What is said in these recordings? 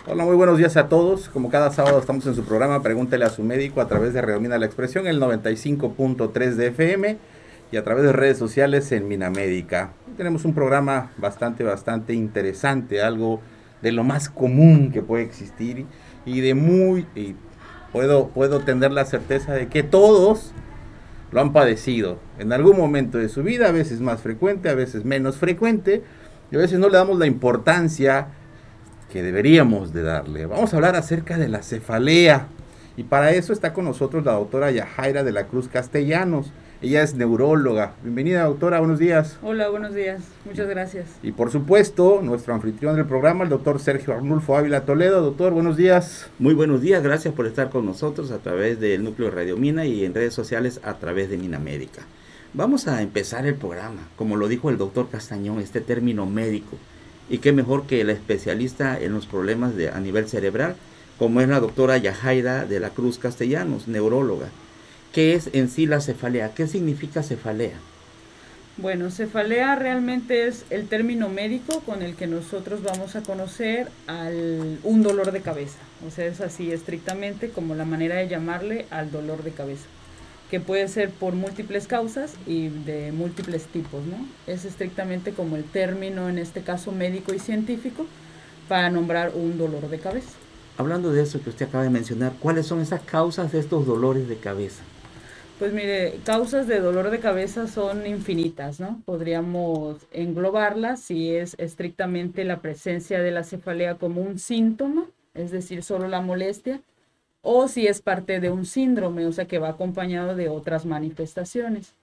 Hola, muy buenos días a todos. Como cada sábado estamos en su programa Pregúntele a su médico a través de Redomina la Expresión, el 95.3 de FM y a través de redes sociales en Minamédica. Tenemos un programa bastante interesante, algo de lo más común que puede existir y de muy... y puedo tener la certeza de que todos lo han padecido en algún momento de su vida, a veces más frecuente, a veces menos frecuente, y a veces no le damos la importancia que deberíamos de darle. Vamos a hablar acerca de la cefalea y para eso está con nosotros la doctora Yajaira de la Cruz Castellanos. Ella es neuróloga. Bienvenida, doctora, buenos días. Hola, buenos días. Muchas gracias. Y por supuesto, nuestro anfitrión del programa, el doctor Sergio Arnulfo Ávila Toledo. Doctor, buenos días. Muy buenos días, gracias por estar con nosotros a través del núcleo de Radio Mina y en redes sociales a través de Minamérica. Vamos a empezar el programa, como lo dijo el doctor Castañón, este término médico. Y qué mejor que la especialista en los problemas a nivel cerebral, como es la doctora Yajaira de la Cruz Castellanos, neuróloga. ¿Qué es en sí la cefalea? ¿Qué significa cefalea? Bueno, cefalea realmente es el término médico con el que nosotros vamos a conocer un dolor de cabeza. O sea, es así estrictamente como la manera de llamarle al dolor de cabeza, que puede ser por múltiples causas y de múltiples tipos, ¿no? Es estrictamente como el término, en este caso médico y científico, para nombrar un dolor de cabeza. Hablando de eso que usted acaba de mencionar, ¿cuáles son esas causas de estos dolores de cabeza? Pues mire, causas de dolor de cabeza son infinitas, ¿no? Podríamos englobarlas si es estrictamente la presencia de la cefalea como un síntoma, es decir, solo la molestia, o si es parte de un síndrome, o sea, que va acompañado de otras manifestaciones.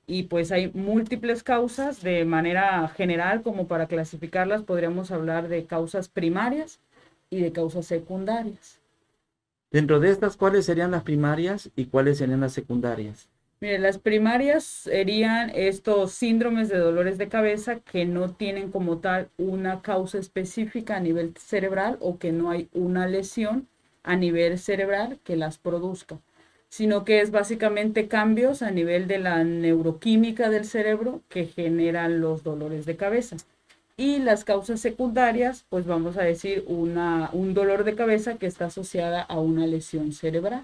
Y pues hay múltiples causas de manera general, como para clasificarlas, podríamos hablar de causas primarias y de causas secundarias. Dentro de estas, ¿cuáles serían las primarias y cuáles serían las secundarias? Mire, las primarias serían estos síndromes de dolores de cabeza que no tienen como tal una causa específica a nivel cerebral o que no hay una lesión a nivel cerebral que las produzca, sino que es básicamente cambios a nivel de la neuroquímica del cerebro que generan los dolores de cabeza. Y las causas secundarias, pues vamos a decir un dolor de cabeza que está asociada a una lesión cerebral.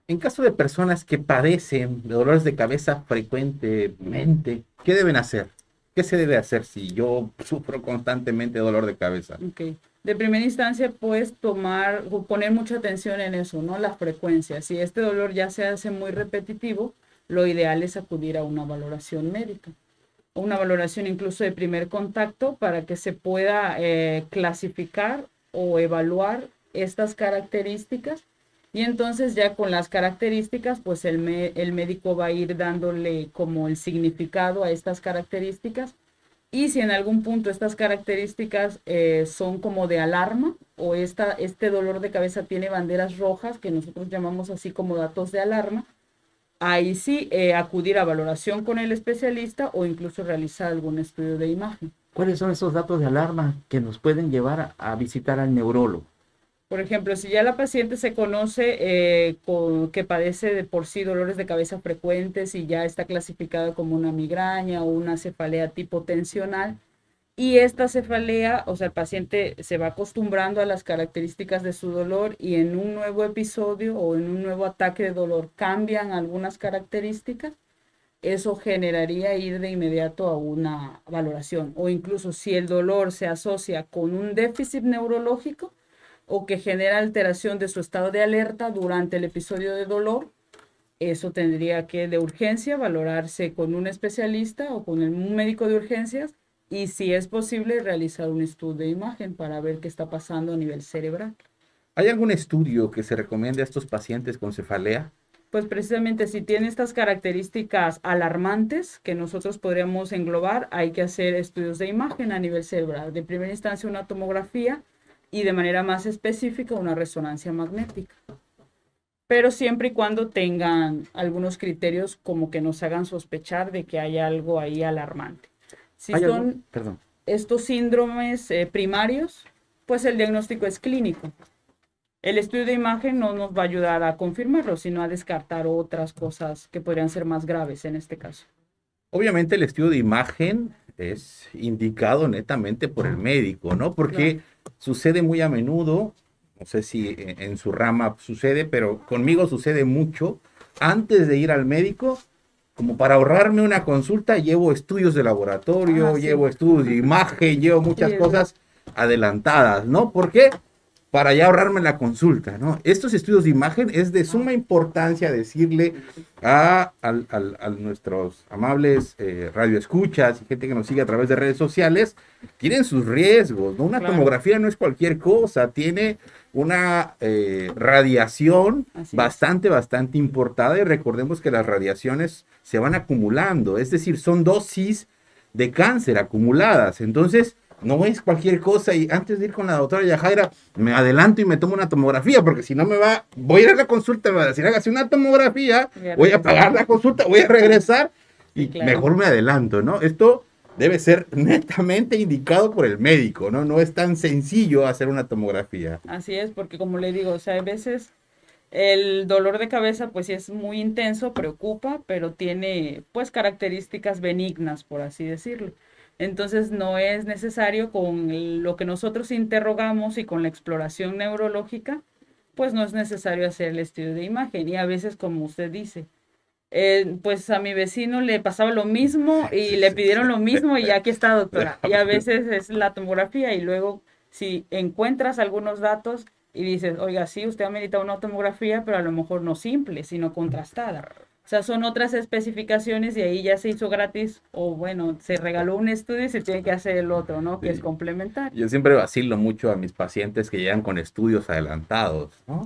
En caso de personas que padecen de dolores de cabeza frecuentemente, ¿qué deben hacer? ¿Qué se debe hacer si yo sufro constantemente de dolor de cabeza? Ok. De primera instancia, pues poner mucha atención en eso, ¿no? La frecuencia. Si este dolor ya se hace muy repetitivo, lo ideal es acudir a una valoración médica, o una valoración incluso de primer contacto para que se pueda clasificar o evaluar estas características. Y entonces ya con las características, pues el médico va a ir dándole como el significado a estas características. Y si en algún punto estas características son como de alarma o este dolor de cabeza tiene banderas rojas, que nosotros llamamos así como datos de alarma, ahí sí acudir a valoración con el especialista o incluso realizar algún estudio de imagen. ¿Cuáles son esos datos de alarma que nos pueden llevar a visitar al neurólogo? Por ejemplo, si ya la paciente se conoce que padece de por sí dolores de cabeza frecuentes y ya está clasificada como una migraña o una cefalea tipo tensional, y esta cefalea, o sea, el paciente se va acostumbrando a las características de su dolor y en un nuevo episodio o en un nuevo ataque de dolor cambian algunas características, eso generaría ir de inmediato a una valoración. O incluso si el dolor se asocia con un déficit neurológico o que genera alteración de su estado de alerta durante el episodio de dolor, eso tendría que de urgencia valorarse con un especialista o con un médico de urgencias y si es posible realizar un estudio de imagen para ver qué está pasando a nivel cerebral. ¿Hay algún estudio que se recomiende a estos pacientes con cefalea? Pues precisamente si tiene estas características alarmantes que nosotros podríamos englobar, hay que hacer estudios de imagen a nivel cerebral. De primera instancia una tomografía y de manera más específica una resonancia magnética. Pero siempre y cuando tengan algunos criterios como que nos hagan sospechar de que hay algo ahí alarmante. Si ¿Hay algo? son Perdón. estos síndromes primarios, pues el diagnóstico es clínico. El estudio de imagen no nos va a ayudar a confirmarlo, sino a descartar otras cosas que podrían ser más graves en este caso. Obviamente el estudio de imagen es indicado netamente por el médico, ¿no? Claro. Porque sucede muy a menudo, no sé si en su rama sucede, pero conmigo sucede mucho. Antes de ir al médico, como para ahorrarme una consulta, llevo estudios de laboratorio, Sí. llevo estudios de imagen, llevo muchas Sí, cosas adelantadas, ¿no? ¿Por qué? Para ya ahorrarme la consulta, ¿no? Estos estudios de imagen es de suma importancia decirle a nuestros amables radioescuchas y gente que nos sigue a través de redes sociales, tienen sus riesgos, ¿no? Una Claro. tomografía no es cualquier cosa, tiene una radiación Así bastante importada, y recordemos que las radiaciones se van acumulando, es decir, son dosis de cáncer acumuladas. Entonces, no es cualquier cosa. Y antes de ir con la doctora Yajaira, me adelanto y me tomo una tomografía, porque si no voy a ir a la consulta, me va a decir, hágase una tomografía, voy a pagar la consulta, voy a regresar, y Claro. mejor me adelanto, ¿no? Esto debe ser netamente indicado por el médico, ¿no? No es tan sencillo hacer una tomografía. Así es, porque como le digo, o sea, a veces el dolor de cabeza pues sí es muy intenso, preocupa, pero tiene pues características benignas, por así decirlo. Entonces no es necesario con lo que nosotros interrogamos y con la exploración neurológica, pues no es necesario hacer el estudio de imagen. Y a veces, como usted dice, pues a mi vecino le pasaba lo mismo y le pidieron lo mismo y ya aquí está, doctora. Y a veces es la tomografía y luego si encuentras algunos datos y dices, oiga, sí, usted amerita una tomografía, pero a lo mejor no simple, sino contrastada. O sea, son otras especificaciones y ahí ya se hizo gratis o bueno, se regaló un estudio y se tiene que hacer el otro, ¿no? Que Sí. es complementario. Yo siempre vacilo mucho a mis pacientes que llegan con estudios adelantados, ¿no?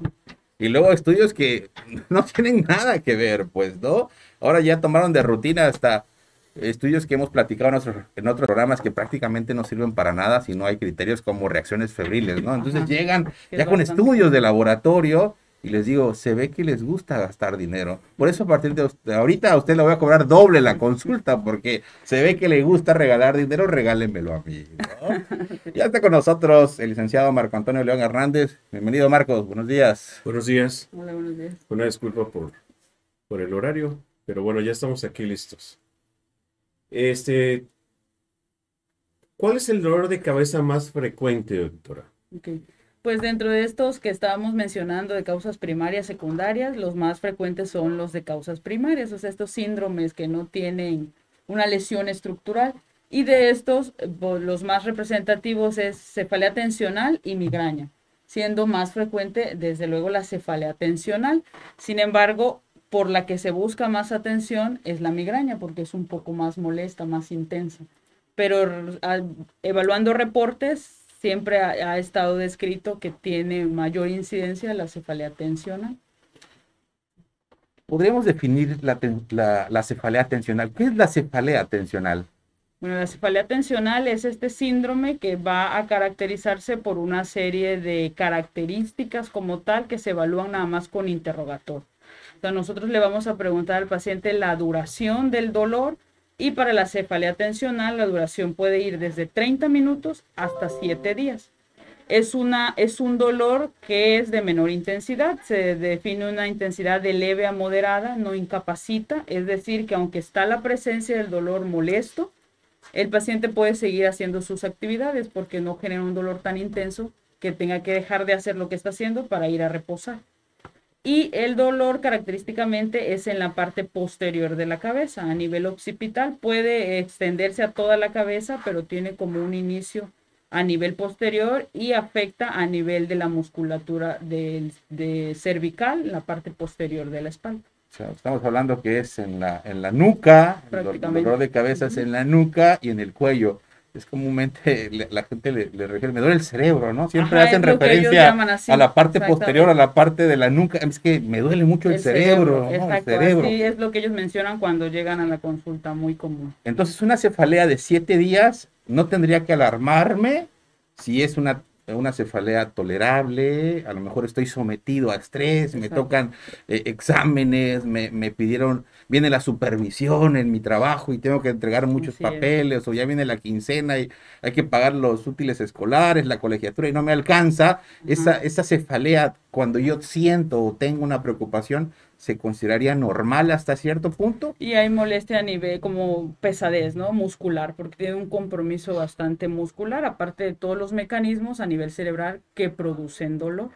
Y luego estudios que no tienen nada que ver, pues, ¿no? Ahora ya tomaron de rutina hasta estudios que hemos platicado en otros programas que prácticamente no sirven para nada si no hay criterios como reacciones febriles, ¿no? Entonces Ajá. llegan Que ya es con bastante. estudios de laboratorio y les digo, se ve que les gusta gastar dinero. Por eso a partir de ahorita a usted le voy a cobrar doble la consulta, porque se ve que le gusta regalar dinero, regálenmelo a mí, ¿no? Ya está con nosotros el licenciado Marco Antonio León Hernández. Bienvenido, Marcos, buenos días. Buenos días. Hola, buenos días. Una disculpa por el horario, pero bueno, ya estamos aquí listos. ¿Cuál es el dolor de cabeza más frecuente, doctora? Ok. Pues dentro de estos que estábamos mencionando de causas primarias, secundarias, los más frecuentes son los de causas primarias, o sea, estos síndromes que no tienen una lesión estructural. Y de estos, los más representativos es cefalea tensional y migraña, siendo más frecuente, desde luego, la cefalea tensional. Sin embargo, por la que se busca más atención es la migraña, porque es un poco más molesta, más intensa. Pero evaluando reportes, siempre ha estado descrito que tiene mayor incidencia la cefalea tensional. ¿Podríamos definir la cefalea tensional? ¿Qué es la cefalea tensional? Bueno, la cefalea tensional es este síndrome que va a caracterizarse por una serie de características como tal que se evalúan nada más con interrogatorio. O sea, nosotros le vamos a preguntar al paciente la duración del dolor y para la cefalea tensional la duración puede ir desde 30 minutos hasta 7 días. Es un dolor que es de menor intensidad, se define una intensidad de leve a moderada, no incapacita, es decir, que aunque está la presencia del dolor molesto, el paciente puede seguir haciendo sus actividades porque no genera un dolor tan intenso que tenga que dejar de hacer lo que está haciendo para ir a reposar. Y el dolor característicamente es en la parte posterior de la cabeza, a nivel occipital, puede extenderse a toda la cabeza, pero tiene como un inicio a nivel posterior y afecta a nivel de la musculatura de cervical, la parte posterior de la espalda. O sea, estamos hablando que es en la nuca, el Prácticamente. dolor de cabeza es en la nuca y en el cuello. Es comúnmente la gente le refiere, me duele el cerebro, ¿no? Siempre Ajá, hacen es lo que ellos referencia llaman así, a la parte exactamente. posterior, a la parte de la nuca. Es que me duele mucho el cerebro, ¿no? El Exacto, cerebro. así es lo que ellos mencionan cuando llegan a la consulta, muy común. Entonces, una cefalea de 7 días no tendría que alarmarme si es una cefalea tolerable. A lo mejor estoy sometido a estrés, me Exacto. tocan exámenes, me pidieron, viene la supervisión en mi trabajo y tengo que entregar muchos Así es. papeles, o ya viene la quincena y hay que pagar los útiles escolares, la colegiatura y no me alcanza. Esa cefalea, cuando yo siento o tengo una preocupación, se consideraría normal hasta cierto punto. Y hay molestia a nivel como pesadez, ¿no? Muscular, porque tiene un compromiso bastante muscular, aparte de todos los mecanismos a nivel cerebral que producen dolor.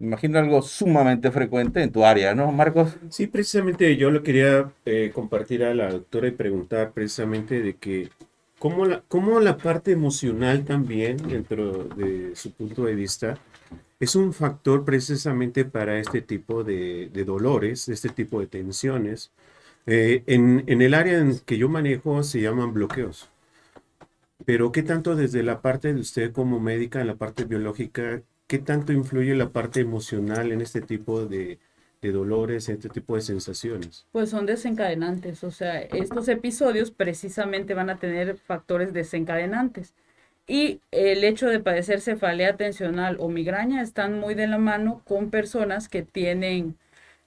Me imagino algo sumamente frecuente en tu área, ¿no, Marcos? Sí, precisamente yo lo quería compartir a la doctora y preguntar precisamente de que cómo la parte emocional también, dentro de su punto de vista, es un factor precisamente para este tipo de dolores, este tipo de tensiones. En el área en que yo manejo se llaman bloqueos. Pero ¿qué tanto desde la parte de usted como médica, en la parte biológica, qué tanto influye la parte emocional en este tipo de dolores, en este tipo de sensaciones? Pues son desencadenantes, o sea, estos episodios precisamente van a tener factores desencadenantes. Y el hecho de padecer cefalea tensional o migraña están muy de la mano con personas que tienen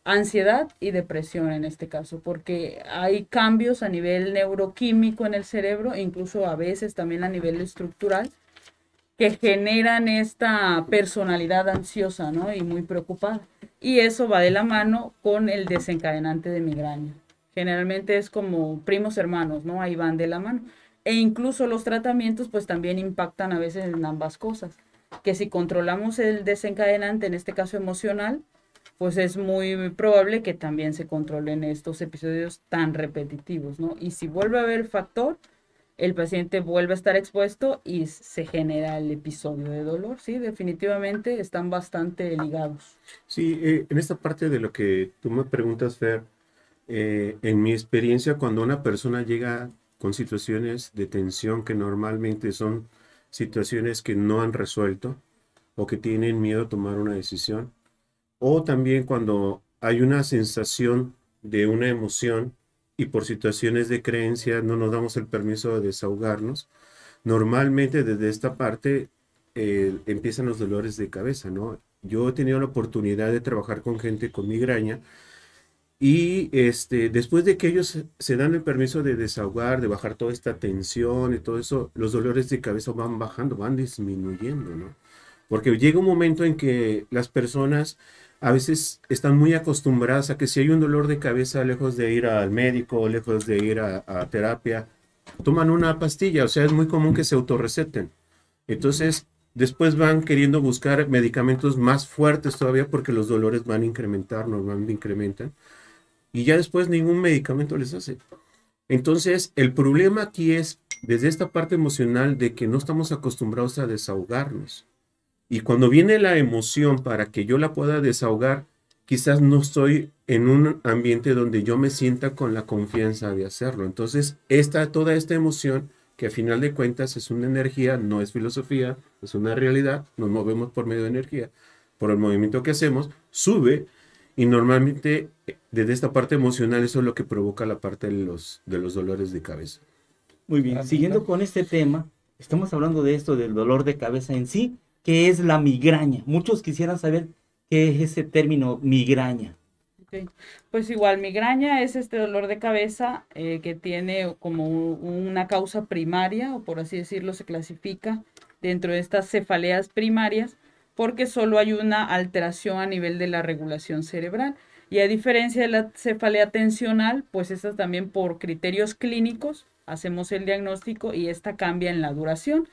ansiedad y depresión en este caso, porque hay cambios a nivel neuroquímico en el cerebro, incluso a veces también a nivel estructural, que generan esta personalidad ansiosa, ¿no? Y muy preocupada. Y eso va de la mano con el desencadenante de migraña. Generalmente es como primos hermanos, ¿no? Ahí van de la mano. E incluso los tratamientos pues también impactan a veces en ambas cosas. Que si controlamos el desencadenante, en este caso emocional, pues es muy probable que también se controlen estos episodios tan repetitivos, ¿no? Y si vuelve a haber factor, el paciente vuelve a estar expuesto y se genera el episodio de dolor. Sí, definitivamente están bastante ligados. Sí, en esta parte de lo que tú me preguntas, Fer, en mi experiencia, cuando una persona llega con situaciones de tensión que normalmente son situaciones que no han resuelto o que tienen miedo a tomar una decisión, o también cuando hay una sensación de una emoción y por situaciones de creencia no nos damos el permiso de desahogarnos, normalmente desde esta parte empiezan los dolores de cabeza, ¿no? Yo he tenido la oportunidad de trabajar con gente con migraña y después de que ellos se dan el permiso de desahogar, de bajar toda esta tensión y todo eso, los dolores de cabeza van bajando, van disminuyendo, ¿no? Porque llega un momento en que las personas a veces están muy acostumbradas a que si hay un dolor de cabeza, lejos de ir al médico, lejos de ir a terapia, toman una pastilla. O sea, es muy común que se autorreceten. Entonces, después van queriendo buscar medicamentos más fuertes todavía porque los dolores van a incrementar, normalmente incrementan. Y ya después ningún medicamento les hace. Entonces, el problema aquí es desde esta parte emocional de que no estamos acostumbrados a desahogarnos. Y cuando viene la emoción para que yo la pueda desahogar, quizás no estoy en un ambiente donde yo me sienta con la confianza de hacerlo. Entonces, toda esta emoción, que a final de cuentas es una energía, no es filosofía, es una realidad, nos movemos por medio de energía, por el movimiento que hacemos, sube y normalmente desde esta parte emocional eso es lo que provoca la parte de los dolores de cabeza. Muy bien, siguiendo con este tema, estamos hablando de esto, del dolor de cabeza en sí. ¿Qué es la migraña? Muchos quisieran saber qué es ese término migraña. Okay. Pues igual, migraña es este dolor de cabeza que tiene como una causa primaria, o por así decirlo, se clasifica dentro de estas cefaleas primarias, porque solo hay una alteración a nivel de la regulación cerebral. Y a diferencia de la cefalea tensional, pues esta también por criterios clínicos hacemos el diagnóstico y esta cambia en la duración.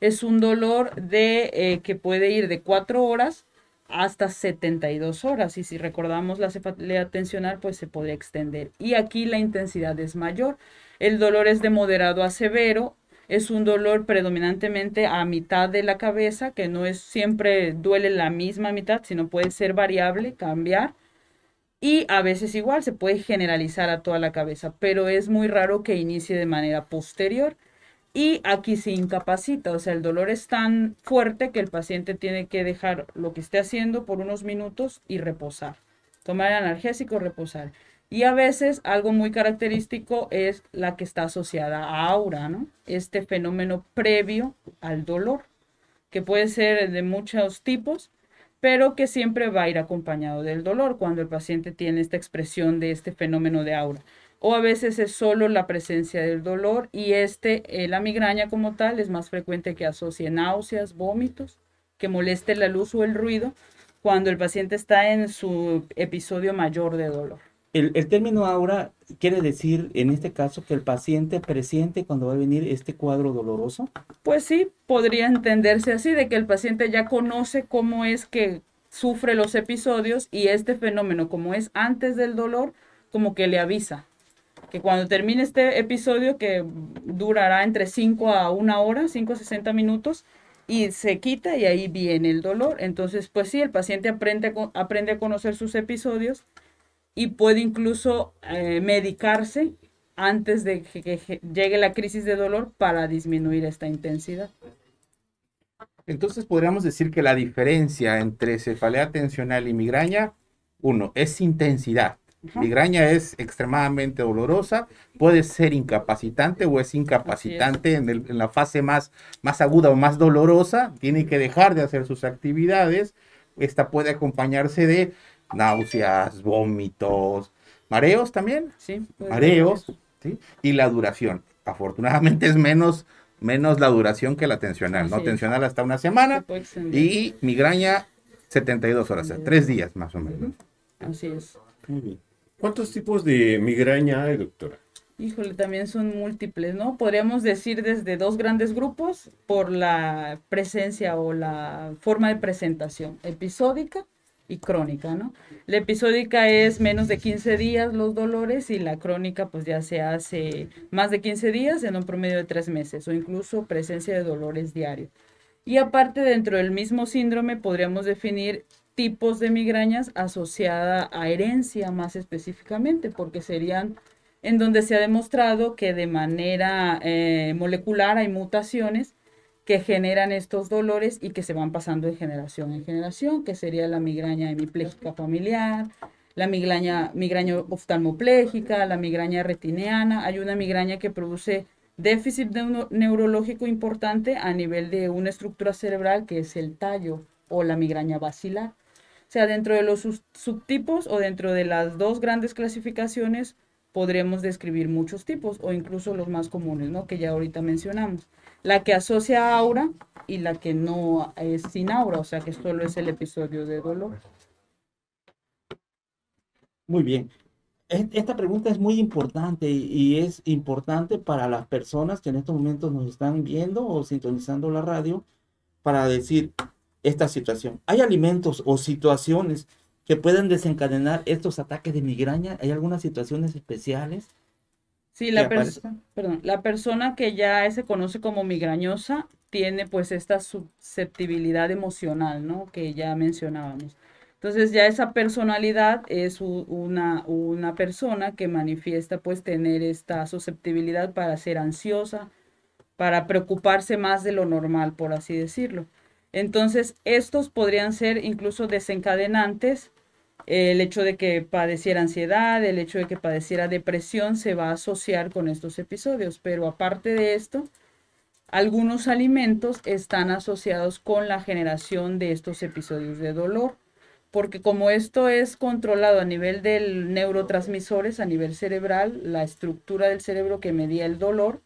Es un dolor que puede ir de 4 horas hasta 72 horas. Y si recordamos la cefalea tensional, pues se podría extender. Y aquí la intensidad es mayor. El dolor es de moderado a severo. Es un dolor predominantemente a mitad de la cabeza, que no es siempre duele la misma mitad, sino puede ser variable, cambiar. Y a veces igual se puede generalizar a toda la cabeza, pero es muy raro que inicie de manera posterior. Y aquí se incapacita, o sea, el dolor es tan fuerte que el paciente tiene que dejar lo que esté haciendo por unos minutos y reposar. Tomar analgésico, reposar. Y a veces algo muy característico es la que está asociada a aura, ¿no? Este fenómeno previo al dolor, que puede ser de muchos tipos, pero que siempre va a ir acompañado del dolor cuando el paciente tiene esta expresión de este fenómeno de aura. O a veces es solo la presencia del dolor y la migraña como tal es más frecuente que asocie náuseas, vómitos, que moleste la luz o el ruido, cuando el paciente está en su episodio mayor de dolor. El término aura quiere decir, en este caso, que el paciente presiente cuando va a venir este cuadro doloroso. Pues sí, podría entenderse así, de que el paciente ya conoce cómo es que sufre los episodios y este fenómeno, como es antes del dolor, como que le avisa que cuando termine este episodio, que durará entre 5 a 1 hora, 5 a 60 minutos, y se quita y ahí viene el dolor. Entonces, pues sí, el paciente aprende a conocer sus episodios y puede incluso medicarse antes de que llegue la crisis de dolor para disminuir esta intensidad. Entonces podríamos decir que la diferencia entre cefalea tensional y migraña, uno, es intensidad. Ajá. Migraña es extremadamente dolorosa, puede ser incapacitante o es incapacitante en la fase más aguda o más dolorosa, tiene que dejar de hacer sus actividades. Esta puede acompañarse de náuseas, vómitos, mareos también, Sí, mareos, ¿sí? Y la duración. Afortunadamente es menos la duración que la tensional, ¿no? Así es. Tensional hasta una Se semana puede extender. y migraña 72 horas, o sea, 3 días más o menos. Así es. Muy bien. ¿Cuántos tipos de migraña hay, doctora? Híjole, también son múltiples, ¿no? Podríamos decir desde 2 grandes grupos por la presencia o la forma de presentación, episódica y crónica, ¿no? La episódica es menos de 15 días los dolores y la crónica pues ya se hace más de 15 días en un promedio de 3 meses o incluso presencia de dolores diarios. Y aparte dentro del mismo síndrome podríamos definir tipos de migrañas asociada a herencia más específicamente, porque serían en donde se ha demostrado que de manera molecular hay mutaciones que generan estos dolores y que se van pasando de generación en generación, que sería la migraña hemipléjica familiar, la migraña oftalmopléjica, la migraña retiniana. Hay una migraña que produce déficit neurológico importante a nivel de una estructura cerebral que es el tallo o la migraña basilar. O sea, dentro de los subtipos o dentro de las 2 grandes clasificaciones podremos describir muchos tipos o incluso los más comunes, ¿no? Que ya ahorita mencionamos. La que asocia a aura y la que no es sin aura, o sea que solo es el episodio de dolor. Muy bien. Esta pregunta es muy importante y es importante para las personas que en estos momentos nos están viendo o sintonizando la radio para decir esta situación. ¿Hay alimentos o situaciones que pueden desencadenar estos ataques de migraña? ¿Hay algunas situaciones especiales? Sí, la persona que ya se conoce como migrañosa tiene pues esta susceptibilidad emocional, ¿no? Que ya mencionábamos. Entonces ya esa personalidad es una persona que manifiesta pues tener esta susceptibilidad para ser ansiosa, para preocuparse más de lo normal, por así decirlo. Entonces estos podrían ser incluso desencadenantes. El hecho de que padeciera ansiedad, el hecho de que padeciera depresión se va a asociar con estos episodios, pero aparte de esto, algunos alimentos están asociados con la generación de estos episodios de dolor, porque como esto es controlado a nivel de neurotransmisores, a nivel cerebral, la estructura del cerebro que medía el dolor,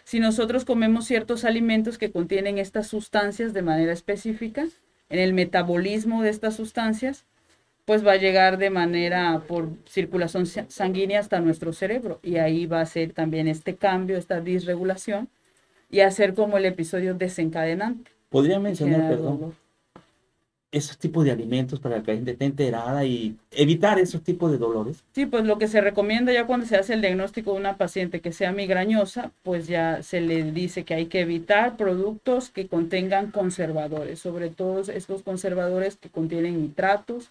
si nosotros comemos ciertos alimentos que contienen estas sustancias de manera específica, en el metabolismo de estas sustancias, pues va a llegar de manera por circulación sanguínea hasta nuestro cerebro y ahí va a ser también este cambio, esta disregulación y hacer como el episodio desencadenante. ¿Podría mencionar, perdón, esos tipos de alimentos para que la gente esté enterada y evitar esos tipos de dolores? Sí, pues lo que se recomienda ya cuando se hace el diagnóstico de una paciente que sea migrañosa, pues ya se le dice que hay que evitar productos que contengan conservadores, sobre todo estos conservadores que contienen nitratos,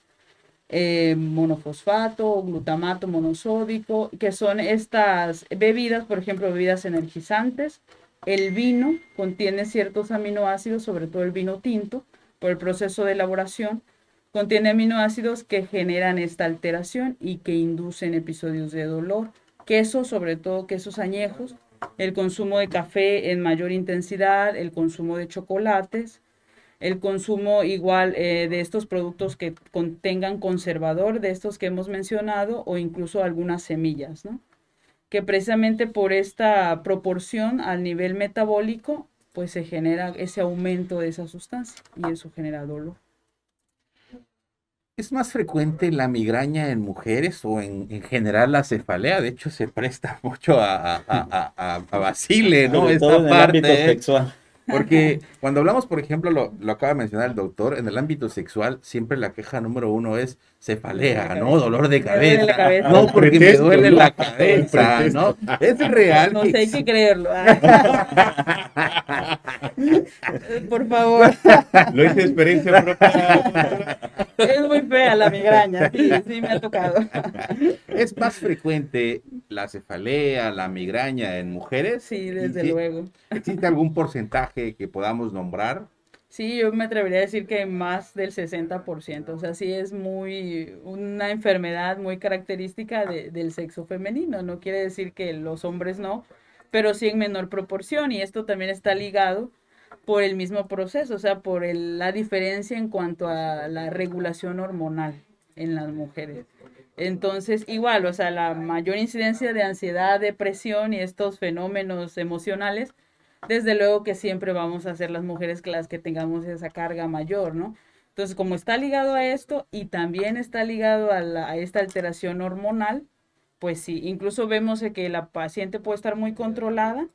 monofosfato, glutamato monosódico, que son estas bebidas, por ejemplo, bebidas energizantes. El vino contiene ciertos aminoácidos, sobre todo el vino tinto, por el proceso de elaboración, contiene aminoácidos que generan esta alteración y que inducen episodios de dolor. Quesos, sobre todo quesos añejos, el consumo de café en mayor intensidad, el consumo de chocolates, el consumo igual de estos productos que contengan conservador, de estos que hemos mencionado, o incluso algunas semillas, ¿no? Que precisamente por esta proporción al nivel metabólico, pues se genera ese aumento de esa sustancia y eso genera dolor. ¿Es más frecuente la migraña en mujeres o en general la cefalea? De hecho, se presta mucho a vacile, ¿no? Sobre todo Esta en el ámbito parte. sexual. Porque cuando hablamos, por ejemplo, lo acaba de mencionar el doctor, en el ámbito sexual, siempre la queja número uno es cefalea, ¿no? Dolor de Me duele la cabeza. cabeza. No, porque me Pretexto, duele ¿no? la El cabeza, ¿no? pretexto. Es real No que sé, hay que creerlo. Por favor. Lo hice de experiencia propia. Es muy fea la migraña, sí, sí me ha tocado. es más frecuente la cefalea, la migraña en mujeres. Sí, Y desde sí, luego. ¿existe algún porcentaje que podamos nombrar? Sí, yo me atrevería a decir que más del 60%, o sea, sí es una enfermedad muy característica del sexo femenino, no quiere decir que los hombres no, pero sí en menor proporción, y esto también está ligado por el mismo proceso, o sea, por la diferencia en cuanto a la regulación hormonal en las mujeres. Entonces, igual, o sea, la mayor incidencia de ansiedad, depresión y estos fenómenos emocionales, desde luego que siempre vamos a ser las mujeres las que tengamos esa carga mayor, ¿no? Entonces, como está ligado a esto y también está ligado a esta alteración hormonal, pues sí, incluso vemos que la paciente puede estar muy controlada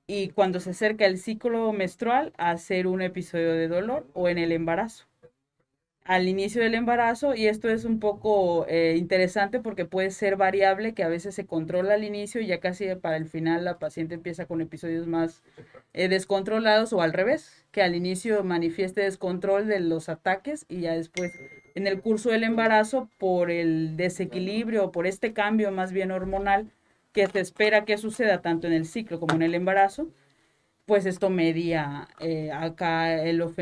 y cuando se acerca el ciclo menstrual, hacer un episodio de dolor o en el embarazo. Al inicio del embarazo, y esto es un poco interesante porque puede ser variable, que a veces se controla al inicio y ya casi para el final la paciente empieza con episodios más descontrolados, o al revés, que al inicio manifieste descontrol de los ataques y ya después en el curso del embarazo, por el desequilibrio o por este cambio más bien hormonal que se espera que suceda tanto en el ciclo como en el embarazo, pues esto media acá los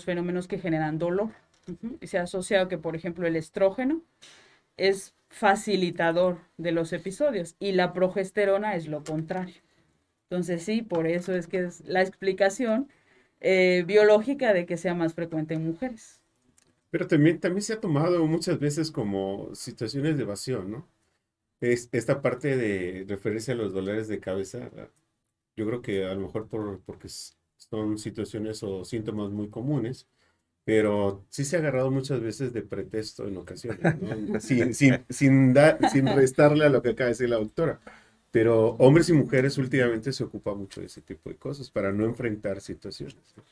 fenómenos que generan dolor. Y se ha asociado que, por ejemplo, el estrógeno es facilitador de los episodios y la progesterona es lo contrario. Entonces sí, por eso es que es la explicación biológica de que sea más frecuente en mujeres. Pero también se ha tomado muchas veces como situaciones de evasión, ¿no? Esta parte de referirse a los dolores de cabeza, yo creo que a lo mejor porque son situaciones o síntomas muy comunes, pero sí se ha agarrado muchas veces de pretexto en ocasiones, ¿no? Sin restarle a lo que acaba de decir la doctora. Pero hombres y mujeres últimamente se ocupa mucho de ese tipo de cosas para no enfrentar situaciones, ¿no?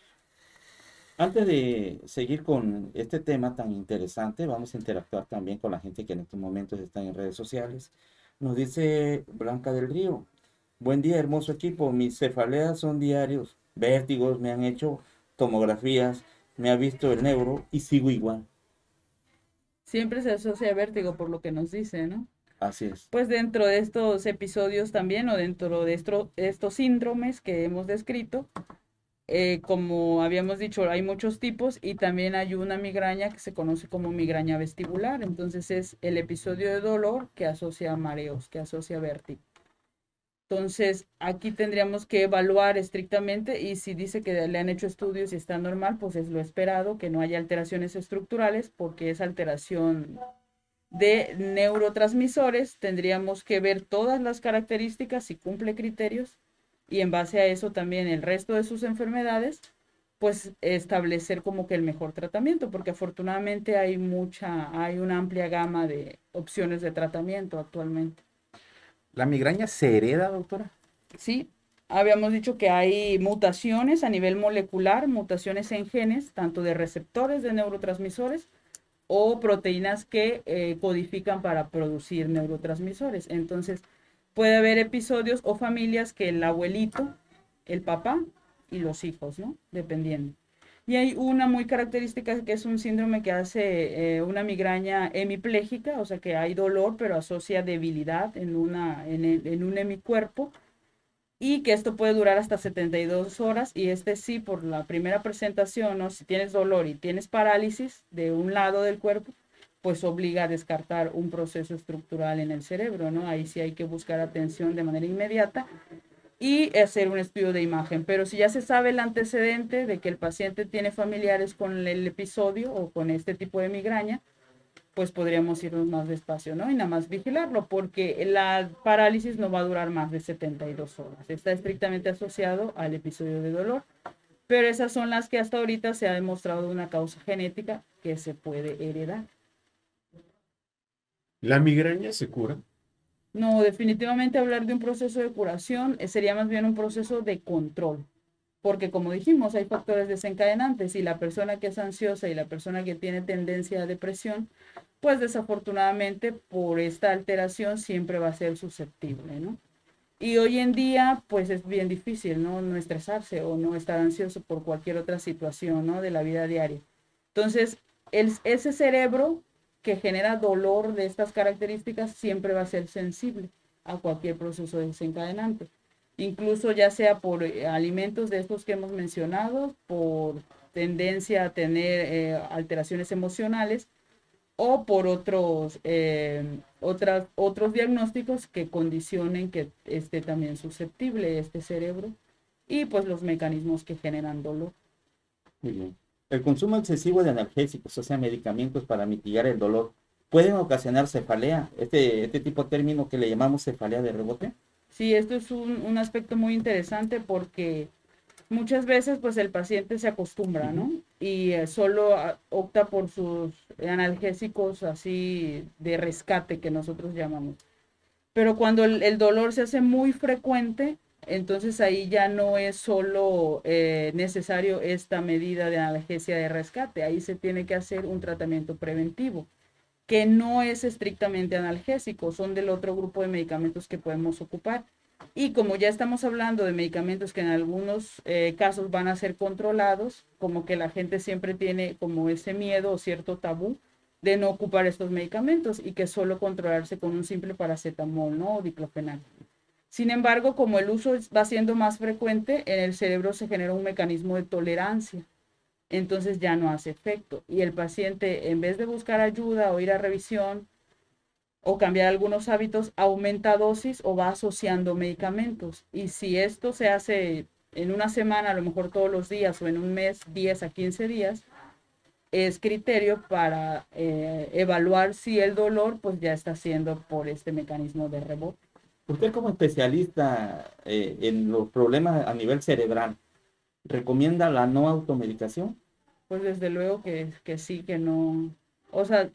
Antes de seguir con este tema tan interesante, vamos a interactuar también con la gente que en estos momentos está en redes sociales. Nos dice Blanca del Río: buen día, hermoso equipo. Mis cefaleas son diarios, vértigos, me han hecho tomografías, me ha visto el neuro y sigo igual. Siempre se asocia a vértigo por lo que nos dice, ¿no? Así es. Pues dentro de estos episodios también, o dentro de estos síndromes que hemos descrito, como habíamos dicho, hay muchos tipos y también hay una migraña que se conoce como migraña vestibular. Entonces es el episodio de dolor que asocia a mareos, que asocia a vértigo. Entonces aquí tendríamos que evaluar estrictamente, y si dice que le han hecho estudios y está normal, pues es lo esperado, que no haya alteraciones estructurales, porque es alteración de neurotransmisores. Tendríamos que ver todas las características, si cumple criterios, y en base a eso también el resto de sus enfermedades, pues establecer como que el mejor tratamiento, porque afortunadamente hay una amplia gama de opciones de tratamiento actualmente. ¿La migraña se hereda, doctora? Sí, habíamos dicho que hay mutaciones a nivel molecular, mutaciones en genes, tanto de receptores de neurotransmisores o proteínas que codifican para producir neurotransmisores. Entonces, puede haber episodios o familias que el abuelito, el papá y los hijos, ¿no? Dependiendo. Y hay una muy característica que es un síndrome que hace una migraña hemipléjica, o sea que hay dolor, pero asocia debilidad en un hemicuerpo, y que esto puede durar hasta 72 horas, y sí, por la primera presentación, ¿no? Si tienes dolor y tienes parálisis de un lado del cuerpo, pues obliga a descartar un proceso estructural en el cerebro, ¿no? Ahí sí hay que buscar atención de manera inmediata y hacer un estudio de imagen. Pero si ya se sabe el antecedente de que el paciente tiene familiares con el episodio o con este tipo de migraña, pues podríamos irnos más despacio, ¿no? Y nada más vigilarlo, porque la parálisis no va a durar más de 72 horas. Está estrictamente asociado al episodio de dolor, pero esas son las que hasta ahorita se ha demostrado una causa genética que se puede heredar. ¿La migraña se cura? No, definitivamente hablar de un proceso de curación sería más bien un proceso de control, porque como dijimos, hay factores desencadenantes y la persona que es ansiosa y la persona que tiene tendencia a depresión, pues desafortunadamente por esta alteración siempre va a ser susceptible, ¿no? Y hoy en día, pues es bien difícil, ¿no? No estresarse o no estar ansioso por cualquier otra situación, ¿no? De la vida diaria. Entonces, ese cerebro que genera dolor de estas características siempre va a ser sensible a cualquier proceso desencadenante. Incluso ya sea por alimentos de estos que hemos mencionado, por tendencia a tener alteraciones emocionales, o por otros diagnósticos que condicionen que esté también susceptible este cerebro y pues los mecanismos que generan dolor. Muy bien. El consumo excesivo de analgésicos, o sea, medicamentos para mitigar el dolor, pueden ocasionar cefalea, este tipo de término que le llamamos cefalea de rebote. Sí, esto es un aspecto muy interesante porque muchas veces pues el paciente se acostumbra, ¿no? Y solo opta por sus analgésicos así de rescate que nosotros llamamos. Pero cuando el dolor se hace muy frecuente, entonces ahí ya no es solo necesario esta medida de analgesia de rescate, ahí se tiene que hacer un tratamiento preventivo, que no es estrictamente analgésico, son del otro grupo de medicamentos que podemos ocupar. Y como ya estamos hablando de medicamentos que en algunos casos van a ser controlados, como que la gente siempre tiene como ese miedo o cierto tabú de no ocupar estos medicamentos y que solo controlarse con un simple paracetamol, ¿no? O diclofenac. Sin embargo, como el uso va siendo más frecuente, en el cerebro se genera un mecanismo de tolerancia. Entonces ya no hace efecto. Y el paciente, en vez de buscar ayuda o ir a revisión o cambiar algunos hábitos, aumenta dosis o va asociando medicamentos. Y si esto se hace en una semana, a lo mejor todos los días, o en un mes, 10 a 15 días, es criterio para evaluar si el dolor pues ya está siendo por este mecanismo de rebote. Usted como especialista en los problemas a nivel cerebral, ¿recomienda la no automedicación? Pues desde luego que sí, que no. O sea,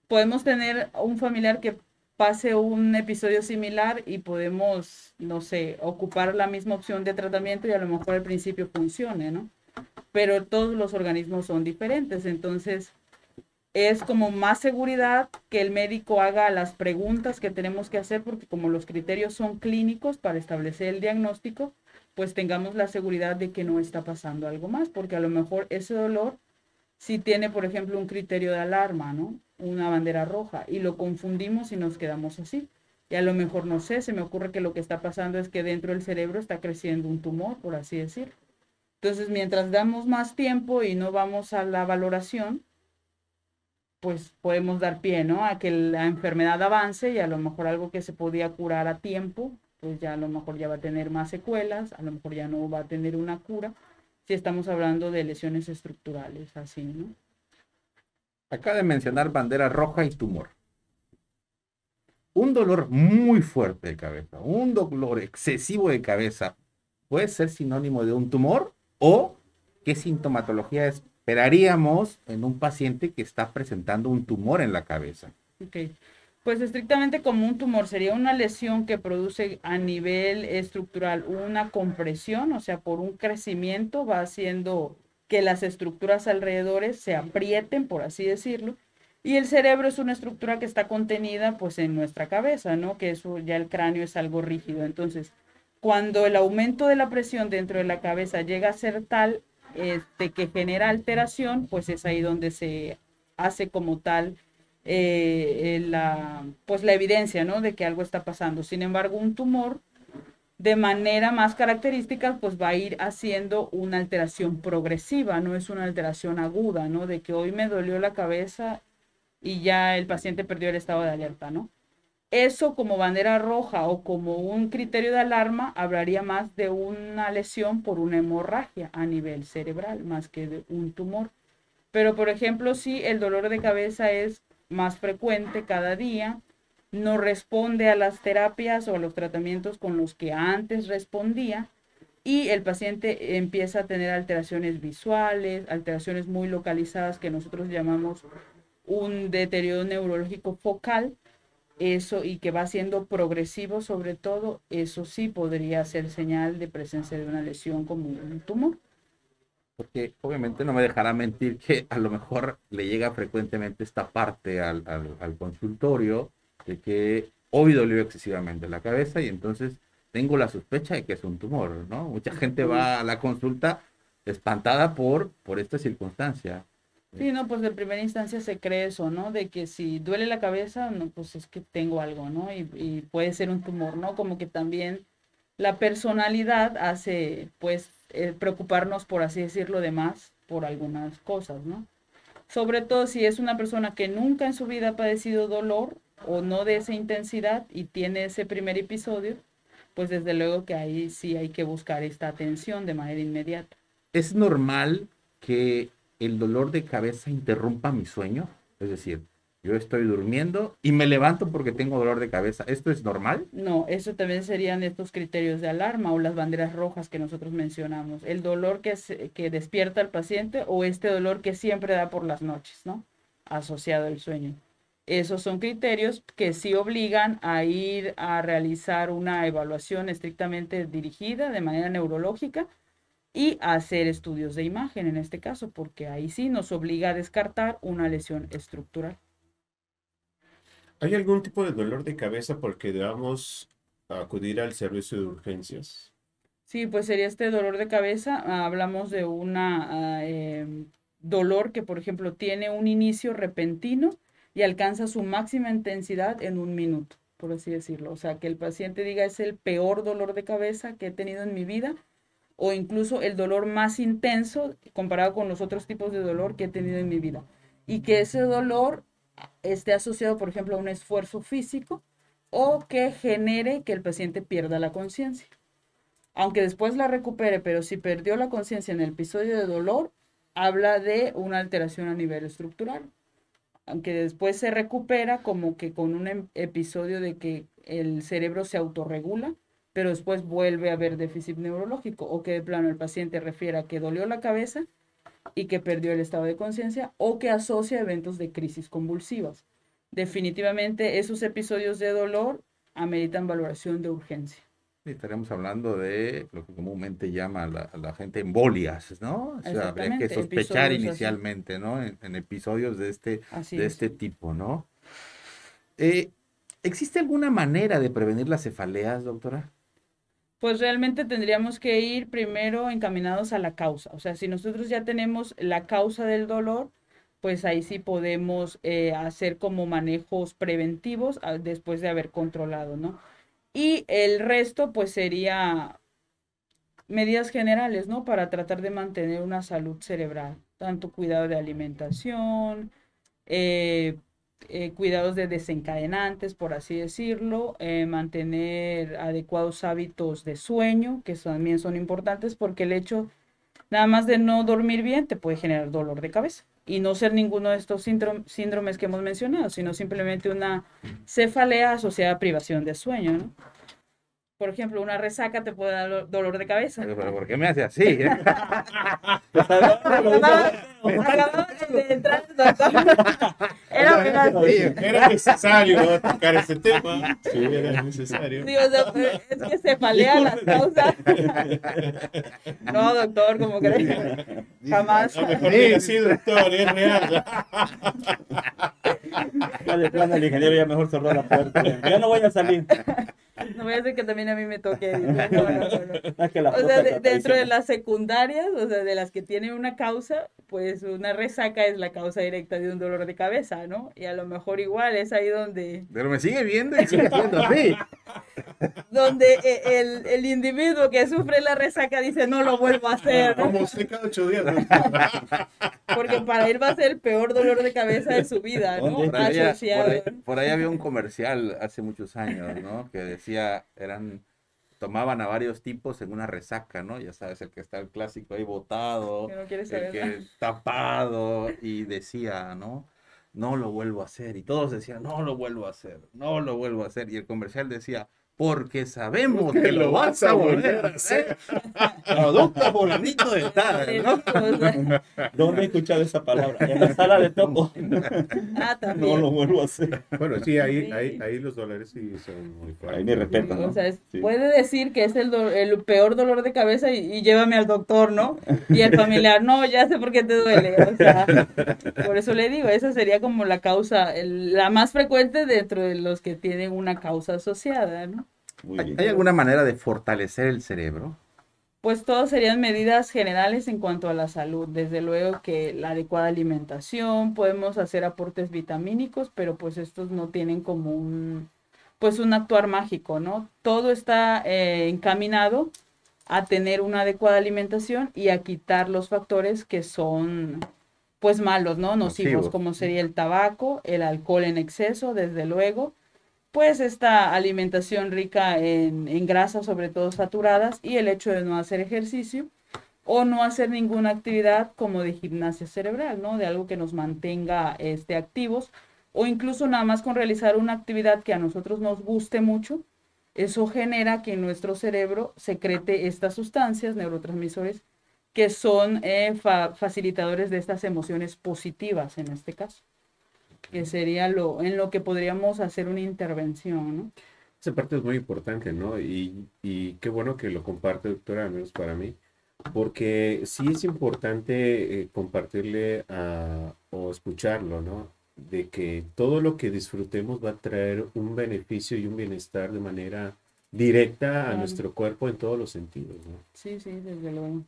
podemos tener un familiar que pase un episodio similar y podemos, no sé, ocupar la misma opción de tratamiento y a lo mejor al principio funcione, ¿no? Pero todos los organismos son diferentes, entonces es como más seguridad que el médico haga las preguntas que tenemos que hacer, porque como los criterios son clínicos para establecer el diagnóstico, pues tengamos la seguridad de que no está pasando algo más, porque a lo mejor ese dolor sí tiene, por ejemplo, un criterio de alarma, ¿no? Una bandera roja, y lo confundimos y nos quedamos así. Y a lo mejor, no sé, se me ocurre que lo que está pasando es que dentro del cerebro está creciendo un tumor, por así decirlo. Entonces, mientras damos más tiempo y no vamos a la valoración, pues podemos dar pie, ¿no? A que la enfermedad avance y a lo mejor algo que se podía curar a tiempo, pues ya a lo mejor ya va a tener más secuelas, a lo mejor ya no va a tener una cura, si estamos hablando de lesiones estructurales, así, ¿no? Acaba de mencionar bandera roja y tumor. Un dolor muy fuerte de cabeza, un dolor excesivo de cabeza, ¿puede ser sinónimo de un tumor? ¿O qué sintomatología esperaríamos en un paciente que está presentando un tumor en la cabeza? Ok, pues estrictamente como un tumor sería una lesión que produce a nivel estructural una compresión, o sea, por un crecimiento va haciendo que las estructuras alrededores se aprieten, por así decirlo, y el cerebro es una estructura que está contenida pues en nuestra cabeza, ¿no? Que eso ya el cráneo es algo rígido. Entonces, cuando el aumento de la presión dentro de la cabeza llega a ser tal que genera alteración, pues es ahí donde se hace como tal pues la evidencia, ¿no? De que algo está pasando. Sin embargo, un tumor de manera más característica, pues va a ir haciendo una alteración progresiva, no es una alteración aguda, ¿no? De que hoy me dolió la cabeza y ya el paciente perdió el estado de alerta, ¿no? Eso como bandera roja o como un criterio de alarma hablaría más de una lesión por una hemorragia a nivel cerebral, más que de un tumor. Pero, por ejemplo, si el dolor de cabeza es más frecuente cada día, no responde a las terapias o a los tratamientos con los que antes respondía, y el paciente empieza a tener alteraciones visuales, alteraciones muy localizadas que nosotros llamamos un deterioro neurológico focal, eso, y que va siendo progresivo sobre todo, eso sí podría ser señal de presencia de una lesión como un tumor. Porque obviamente no me dejará mentir que a lo mejor le llega frecuentemente esta parte al consultorio de que hoy dolió excesivamente la cabeza y entonces tengo la sospecha de que es un tumor, ¿no? Mucha gente va a la consulta espantada por esta circunstancia. Sí, no, pues en primera instancia se cree eso, ¿no? De que si duele la cabeza, no, pues es que tengo algo, ¿no? Y puede ser un tumor, ¿no? Como que también la personalidad hace, pues, preocuparnos, por así decirlo, de más por algunas cosas, ¿no? Sobre todo si es una persona que nunca en su vida ha padecido dolor o no de esa intensidad y tiene ese primer episodio, pues desde luego que ahí sí hay que buscar esta atención de manera inmediata. ¿Es normal que el dolor de cabeza interrumpa mi sueño? Es decir, yo estoy durmiendo y me levanto porque tengo dolor de cabeza. ¿Esto es normal? No, eso también serían estos criterios de alarma o las banderas rojas que nosotros mencionamos. El dolor que despierta al paciente o este dolor que siempre da por las noches, ¿no? Asociado al sueño. Esos son criterios que sí obligan a ir a realizar una evaluación estrictamente dirigida de manera neurológica y a hacer estudios de imagen en este caso, porque ahí sí nos obliga a descartar una lesión estructural. ¿Hay algún tipo de dolor de cabeza por el que debamos acudir al servicio de urgencias? Sí, pues sería este dolor de cabeza. Hablamos de una dolor que, por ejemplo, tiene un inicio repentino y alcanza su máxima intensidad en 1 minuto, por así decirlo. O sea, que el paciente diga es el peor dolor de cabeza que he tenido en mi vida o incluso el dolor más intenso comparado con los otros tipos de dolor que he tenido en mi vida. Y que ese dolor esté asociado, por ejemplo, a un esfuerzo físico o que genere que el paciente pierda la conciencia. Aunque después la recupere, pero si perdió la conciencia en el episodio de dolor, habla de una alteración a nivel estructural. Aunque después se recupera como que con un episodio de que el cerebro se autorregula, pero después vuelve a haber déficit neurológico o que de plano el paciente refiera que dolió la cabeza y que perdió el estado de conciencia o que asocia eventos de crisis convulsivas. Definitivamente esos episodios de dolor ameritan valoración de urgencia. Estaremos hablando de lo que comúnmente llama la gente embolias, ¿no? O sea, habría que sospechar inicialmente, ¿no? En episodios de este tipo, ¿no? ¿Existe alguna manera de prevenir las cefaleas, doctora? Pues realmente tendríamos que ir primero encaminados a la causa. O sea, si nosotros ya tenemos la causa del dolor, pues ahí sí podemos hacer como manejos preventivos después de haber controlado, ¿no? Y el resto, pues sería medidas generales, ¿no? Para tratar de mantener una salud cerebral, tanto cuidado de alimentación, cuidados de desencadenantes, por así decirlo, mantener adecuados hábitos de sueño, que también son importantes porque el hecho nada más de no dormir bien te puede generar dolor de cabeza y no ser ninguno de estos síndromes que hemos mencionado, sino simplemente una cefalea asociada a privación de sueño, ¿no? Por ejemplo, una resaca te puede dar dolor de cabeza. Pero ¿por qué me hace así? Acababa de entrar el doctor. Era necesario tocar ese tema. Sí, era necesario. Sí, o sea, es que se palean las causas. No, doctor, como que jamás. A lo mejor hubiera sido doctor, es real. Ya de plano el ingeniero ya mejor cerró la puerta. Ya no voy a salir. No voy a hacer que también a mí me toque. No. Es que la O sea, puerta dentro de las secundarias, o sea, de las que tienen una causa, pues una resaca es la causa directa de un dolor de cabeza, ¿no? Y a lo mejor igual es ahí donde... Pero me sigue viendo y sigue siendo así. Donde el individuo que sufre la resaca dice, no lo vuelvo a hacer, ¿no? Como usted cada 8 días. Porque para él va a ser el peor dolor de cabeza de su vida, ¿no? Por ahí había un comercial hace muchos años, ¿no? Que decía, tomaban a varios tipos en una resaca, ¿no? Ya sabes, el que está el clásico ahí botado, que no quiere el saber que tapado, y decía, ¿no? No lo vuelvo a hacer. Y todos decían, no lo vuelvo a hacer, no lo vuelvo a hacer. Y el comercial decía, porque sabemos que lo vas a volver a hacer. Producto voladito de tal, ¿no? ¿Dónde he escuchado esa palabra? En la sala de toco. También. No lo vuelvo a hacer. Bueno, sí, ahí los dólares sí son muy fuertes. Ahí me respetan, ¿no? O sea, Sí. puede decir que es el peor dolor de cabeza y llévame al doctor, ¿no? Y el familiar, no, ya sé por qué te duele. O sea, por eso le digo, esa sería como la causa, la más frecuente dentro de los que tienen una causa asociada, ¿no? Muy bien. ¿Hay alguna manera de fortalecer el cerebro? Pues todo serían medidas generales en cuanto a la salud. Desde luego que la adecuada alimentación, podemos hacer aportes vitamínicos, pero pues estos no tienen como un actuar mágico, ¿no? Todo está encaminado a tener una adecuada alimentación y a quitar los factores que son pues malos, ¿no? Nocivos, como sería el tabaco, el alcohol en exceso, desde luego. Pues esta alimentación rica en grasas, sobre todo saturadas, y el hecho de no hacer ejercicio o no hacer ninguna actividad como de gimnasia cerebral, ¿no? De algo que nos mantenga activos, o incluso nada más con realizar una actividad que a nosotros nos guste mucho, eso genera que en nuestro cerebro secrete estas sustancias, neurotransmisores, que son facilitadores de estas emociones positivas en este caso, que sería en lo que podríamos hacer una intervención, ¿no? Esa parte es muy importante, ¿no? Y qué bueno que lo comparte, doctora, al menos para mí, porque sí es importante compartirle o escucharlo, ¿no? De que todo lo que disfrutemos va a traer un beneficio y un bienestar de manera directa a nuestro cuerpo en todos los sentidos, ¿no? Sí, desde luego.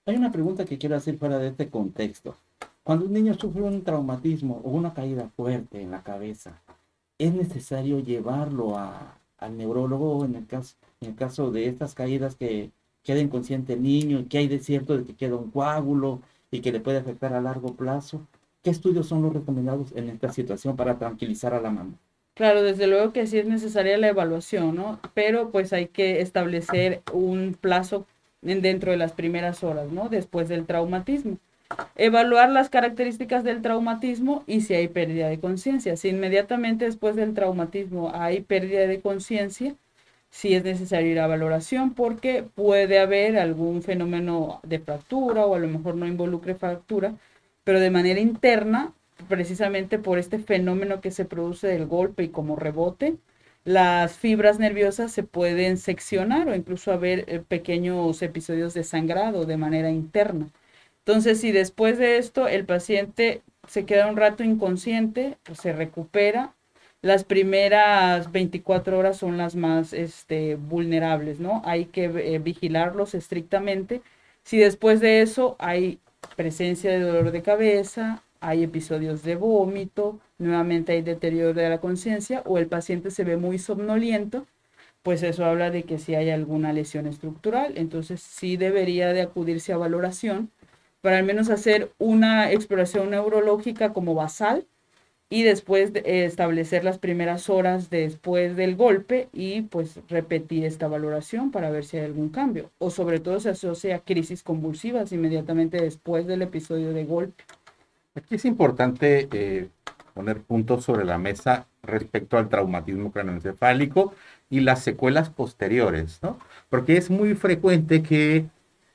Hay una pregunta que quiero hacer fuera de este contexto. Cuando un niño sufre un traumatismo o una caída fuerte en la cabeza, ¿es necesario llevarlo al neurólogo en el caso de estas caídas que queda inconsciente el niño, que hay de cierto de que queda un coágulo y que le puede afectar a largo plazo? ¿Qué estudios son los recomendados en esta situación para tranquilizar a la mamá? Claro, desde luego que sí es necesaria la evaluación, ¿no? Pero pues hay que establecer un plazo dentro de las primeras horas, ¿no? Después del traumatismo. Evaluar las características del traumatismo y si hay pérdida de conciencia. Si inmediatamente después del traumatismo hay pérdida de conciencia, sí es necesario ir a valoración porque puede haber algún fenómeno de fractura o a lo mejor no involucre fractura, pero de manera interna, precisamente por este fenómeno que se produce del golpe y como rebote, las fibras nerviosas se pueden seccionar o incluso haber pequeños episodios de sangrado de manera interna. Entonces, si después de esto el paciente se queda un rato inconsciente, pues se recupera, las primeras 24 horas son las más vulnerables, ¿no? Hay que vigilarlos estrictamente. Si después de eso hay presencia de dolor de cabeza, hay episodios de vómito, nuevamente hay deterioro de la conciencia o el paciente se ve muy somnoliento, pues eso habla de que sí hay alguna lesión estructural. Entonces sí debería de acudirse a valoración para al menos hacer una exploración neurológica como basal y después establecer las primeras horas después del golpe y pues repetir esta valoración para ver si hay algún cambio. O sobre todo se asocia a crisis convulsivas inmediatamente después del episodio de golpe. Aquí es importante poner puntos sobre la mesa respecto al traumatismo craneoencefálico y las secuelas posteriores, ¿no? Porque es muy frecuente que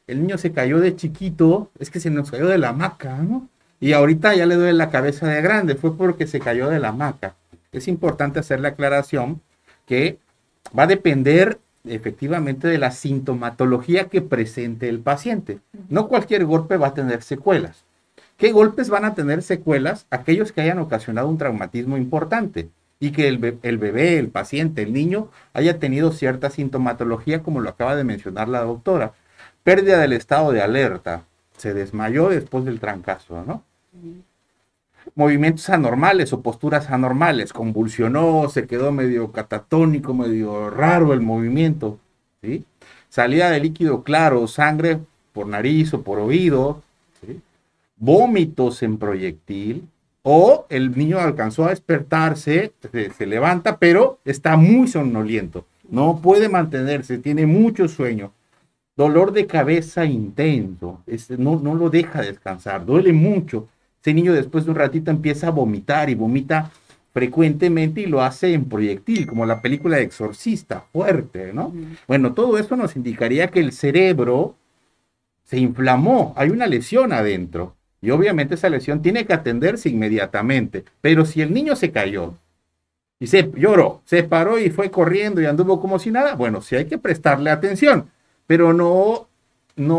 el niño se cayó de chiquito, es que se nos cayó de la hamaca, ¿no? Y ahorita ya le duele la cabeza de grande, fue porque se cayó de la hamaca. Es importante hacer la aclaración que va a depender efectivamente de la sintomatología que presente el paciente. No cualquier golpe va a tener secuelas. ¿Qué golpes van a tener secuelas? Aquellos que hayan ocasionado un traumatismo importante y que el bebé, el paciente, el niño haya tenido cierta sintomatología, como lo acaba de mencionar la doctora. Pérdida del estado de alerta, se desmayó después del trancazo, ¿no? Movimientos anormales o posturas anormales, convulsionó, se quedó medio catatónico, medio raro el movimiento, ¿sí? Salida de líquido claro, sangre por nariz o por oído, ¿sí? Vómitos en proyectil, o el niño alcanzó a despertarse, se levanta, pero está muy somnoliento, no puede mantenerse, tiene mucho sueño. Dolor de cabeza intenso, no lo deja descansar, duele mucho. Ese niño después de un ratito empieza a vomitar y vomita frecuentemente y lo hace en proyectil, como la película de Exorcista, fuerte, ¿no? Bueno, todo eso nos indicaría que el cerebro se inflamó, hay una lesión adentro y obviamente esa lesión tiene que atenderse inmediatamente, pero si el niño se cayó y se lloró, se paró y fue corriendo y anduvo como si nada, bueno, sí hay que prestarle atención, pero no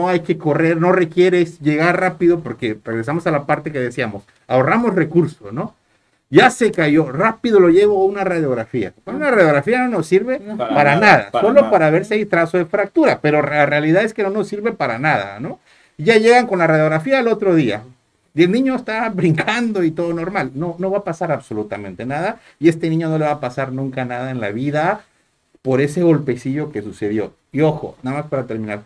hay que correr, no requieres llegar rápido porque regresamos a la parte que decíamos, ahorramos recursos, ¿no? Ya se cayó, rápido lo llevo a una radiografía. Una radiografía no nos sirve para nada, solo para ver si hay trazo de fractura, pero la realidad es que no nos sirve para nada, ¿no? Y ya llegan con la radiografía al otro día. Y el niño está brincando y todo normal. No va a pasar absolutamente nada. Y a este niño no le va a pasar nunca nada en la vida por ese golpecillo que sucedió. Y ojo, nada más para terminar.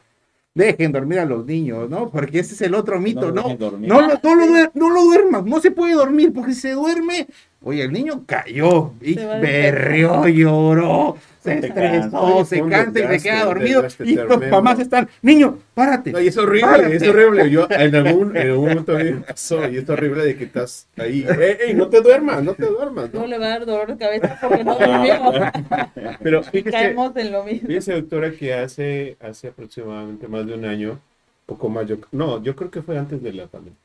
Dejen dormir a los niños, ¿no? Porque ese es el otro mito, ¿no? No lo duermas, no se puede dormir, porque si se duerme, oye, el niño cayó, y berreó, lloró, se estresó, se cansa y se queda dormido, y los mamás están, niño, párate. No, y es horrible, párate. Es horrible. Yo en algún momento me pasó, y es horrible de que estás ahí, ey, no te duermas, ¿no? No le va a dar dolor de cabeza porque no durmió. Pero caemos en lo mismo. Fíjese, doctora, que hace aproximadamente más de un año, poco más, yo creo que fue antes de la pandemia.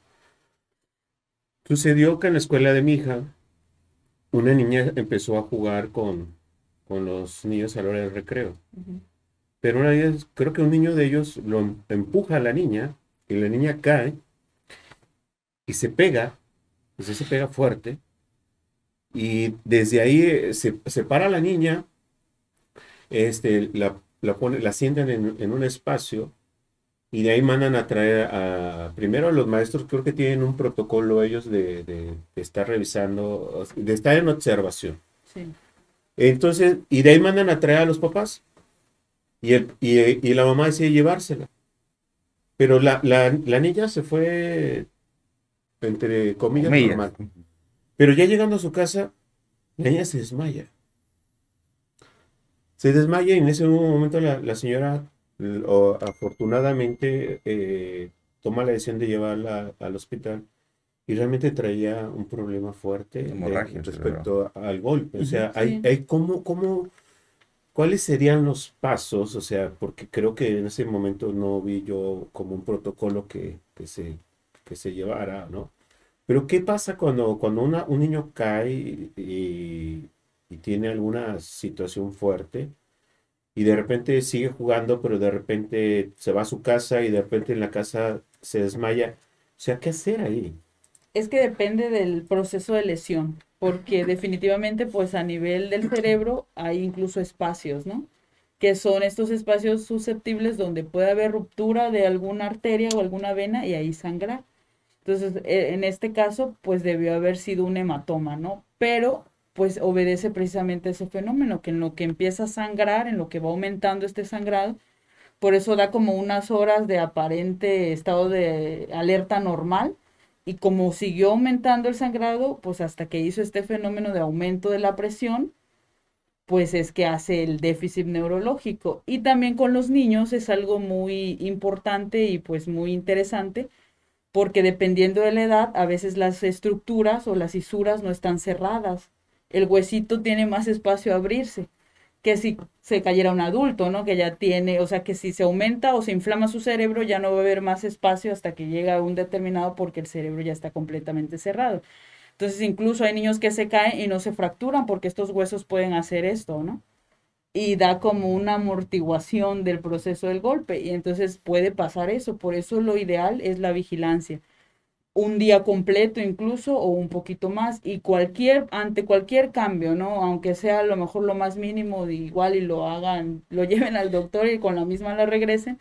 Sucedió que en la escuela de mi hija, una niña empezó a jugar con los niños a la hora del recreo. Pero una vez, creo que un niño de ellos lo empuja a la niña, y la niña cae, y se pega fuerte, y desde ahí se para la niña, la sientan en un espacio, y de ahí mandan a traer primero a los maestros, creo que tienen un protocolo ellos de estar revisando, de estar en observación. Sí. Entonces, y de ahí mandan a traer a los papás, y la mamá decide llevársela. Pero la niña se fue, entre comillas, normal. Pero ya llegando a su casa, la niña se desmaya. Se desmaya y en ese momento la señora, afortunadamente, toma la decisión de llevarla al hospital y realmente traía un problema fuerte respecto al golpe. O sea, sí. ¿Cuáles serían los pasos? O sea, porque creo que en ese momento no vi yo como un protocolo que se llevara, ¿no? Pero ¿qué pasa cuando un niño cae y tiene alguna situación fuerte y de repente sigue jugando, pero de repente se va a su casa y de repente en la casa se desmaya? O sea, ¿qué hacer ahí? Es que depende del proceso de lesión, porque definitivamente pues a nivel del cerebro hay incluso espacios, ¿no? Que son estos espacios susceptibles donde puede haber ruptura de alguna arteria o alguna vena y ahí sangrar. Entonces, en este caso, pues debió haber sido un hematoma, ¿no? Pero, pues obedece precisamente a ese fenómeno, que en lo que empieza a sangrar, en lo que va aumentando este sangrado, por eso da como unas horas de aparente estado de alerta normal, y como siguió aumentando el sangrado, pues hasta que hizo este fenómeno de aumento de la presión, pues es que hace el déficit neurológico. Y también con los niños es algo muy importante y pues muy interesante, porque dependiendo de la edad, a veces las estructuras o las fisuras no están cerradas. El huesito tiene más espacio a abrirse que si se cayera un adulto, ¿no? Que ya tiene, o sea, que si se aumenta o se inflama su cerebro, ya no va a haber más espacio hasta que llega a un determinado, porque el cerebro ya está completamente cerrado. Entonces, incluso hay niños que se caen y no se fracturan porque estos huesos pueden hacer esto, ¿no? Y da como una amortiguación del proceso del golpe, y entonces puede pasar eso. Por eso lo ideal es la vigilancia, un día completo incluso o un poquito más, y ante cualquier cambio, ¿no? Aunque sea a lo mejor lo más mínimo, de igual y lo hagan, lo lleven al doctor y con la misma la regresen,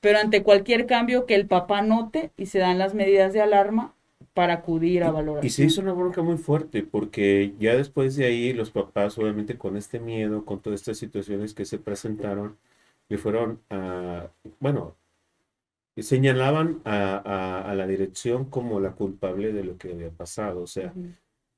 pero ante cualquier cambio que el papá note y se dan las medidas de alarma para acudir a valoración. Y se hizo una bronca muy fuerte, porque ya después de ahí los papás, obviamente con este miedo, con todas estas situaciones que se presentaron, le fueron bueno, señalaban a la dirección como la culpable de lo que había pasado. O sea,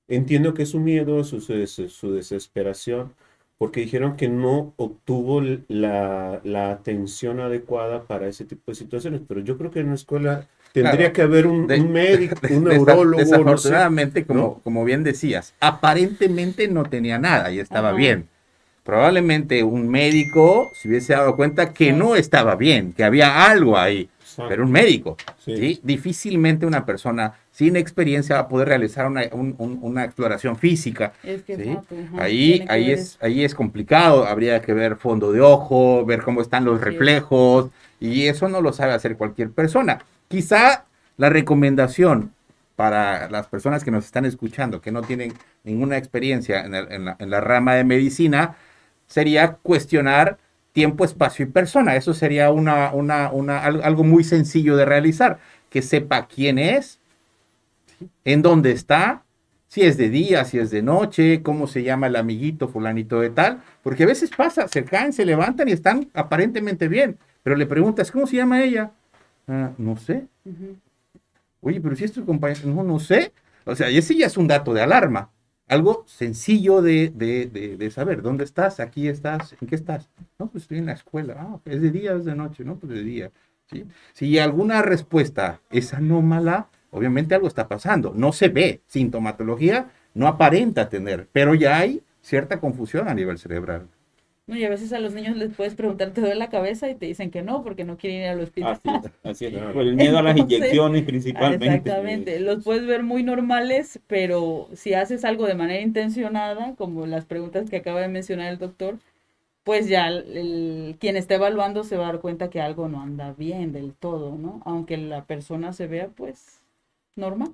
entiendo que es su miedo, su desesperación, porque dijeron que no obtuvo la atención adecuada para ese tipo de situaciones. Pero yo creo que en la escuela tendría Claro, que haber un médico, un desa- neurólogo, no sé, desafortunadamente, ¿no? como bien decías, aparentemente no tenía nada y estaba Ajá, bien. Probablemente un médico se hubiese dado cuenta que claro. no estaba bien, que había algo ahí, pero un Exacto. médico, Sí. ¿sí? Difícilmente una persona sin experiencia va a poder realizar una exploración física, Es que ¿sí? exacto, ajá, Ahí, tiene que ahí ver es, eso. ahí es complicado, habría que ver fondo de ojo, ver cómo están los Así es. reflejos, y eso no lo sabe hacer cualquier persona. Quizá la recomendación para las personas que nos están escuchando, que no tienen ninguna experiencia en la rama de medicina, sería cuestionar tiempo, espacio y persona. Eso sería algo muy sencillo de realizar, que sepa quién es, en dónde está, si es de día, si es de noche, cómo se llama el amiguito fulanito de tal, porque a veces pasa, se caen, se levantan y están aparentemente bien, pero le preguntas, ¿cómo se llama ella? "Ah, no sé. Ujú. Oye, pero si es tu compañero, no, no sé. O sea, y ese ya es un dato de alarma. Algo sencillo de saber. ¿Dónde estás? ¿Aquí estás? ¿En qué estás? No, pues estoy en la escuela. Ah, ok. ¿Es de día o es de noche? No, pues de día. ¿Sí? Si alguna respuesta es anómala, obviamente algo está pasando. No se ve. Sintomatología no aparenta tener, pero ya hay cierta confusión a nivel cerebral. No, y a veces a los niños les puedes preguntar, ¿te duele la cabeza? Y te dicen que no, porque no quieren ir al hospital. Así es, Claro. por el miedo a las Entonces, inyecciones principalmente. exactamente, los puedes ver muy normales, pero si haces algo de manera intencionada, como las preguntas que acaba de mencionar el doctor, pues ya quien está evaluando se va a dar cuenta que algo no anda bien del todo, ¿no? Aunque la persona se vea, pues, normal.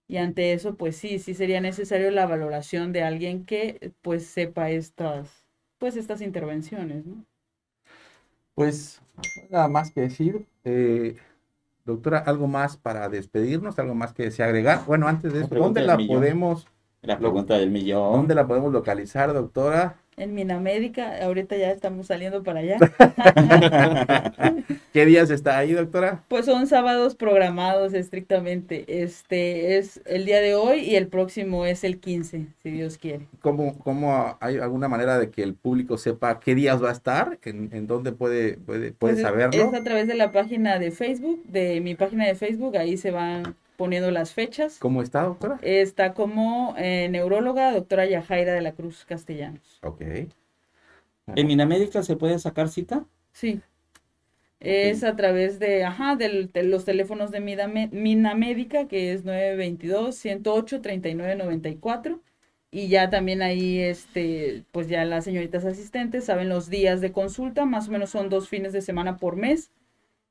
Y ante eso, pues sí sería necesario la valoración de alguien que, pues, sepa estas intervenciones, ¿no? Pues nada más que decir. Doctora, ¿algo más para despedirnos? ¿Algo más que desea agregar? Bueno, antes de La eso, pregunta del millón. La pregunta del ¿dónde millón. la podemos localizar, doctora? En Minamédica, ahorita ya estamos saliendo para allá. ¿Qué días está ahí, doctora? Pues son sábados programados estrictamente. Este es el día de hoy y el próximo es el 15, si Dios quiere. ¿Cómo hay alguna manera de que el público sepa qué días va a estar? ¿En dónde puede Pues es saberlo? a través de la página de Facebook, de mi página de Facebook, ahí se van poniendo las fechas. ¿Cómo está, doctora? Está como neuróloga, doctora Yajaira de la Cruz Castellanos. Ok. ¿En Minamédica se puede sacar cita? Sí, Ok. es a través de los teléfonos de Minamédica, que es 922-108-3994. Y ya también ahí, pues ya las señoritas asistentes saben los días de consulta, más o menos son 2 fines de semana por mes.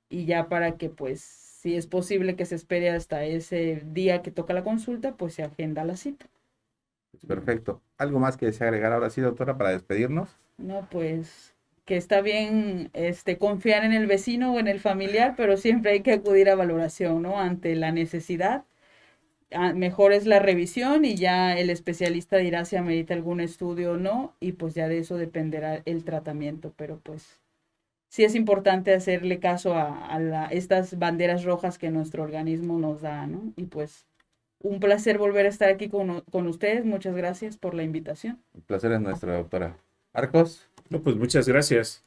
Y ya para que, pues, si es posible que se espere hasta ese día que toca la consulta, pues se agenda la cita. Perfecto. ¿Algo más que desea agregar ahora sí, doctora, para despedirnos? No, pues que está bien confiar en el vecino o en el familiar, pero siempre hay que acudir a valoración, ¿no? Ante la necesidad. Mejor es la revisión y ya el especialista dirá si amerita algún estudio o no, y pues ya de eso dependerá el tratamiento, pero pues sí es importante hacerle caso a estas banderas rojas que nuestro organismo nos da, ¿no? Y pues un placer volver a estar aquí con ustedes. Muchas gracias por la invitación. El placer es nuestro, doctora. Arcos. No, pues muchas gracias.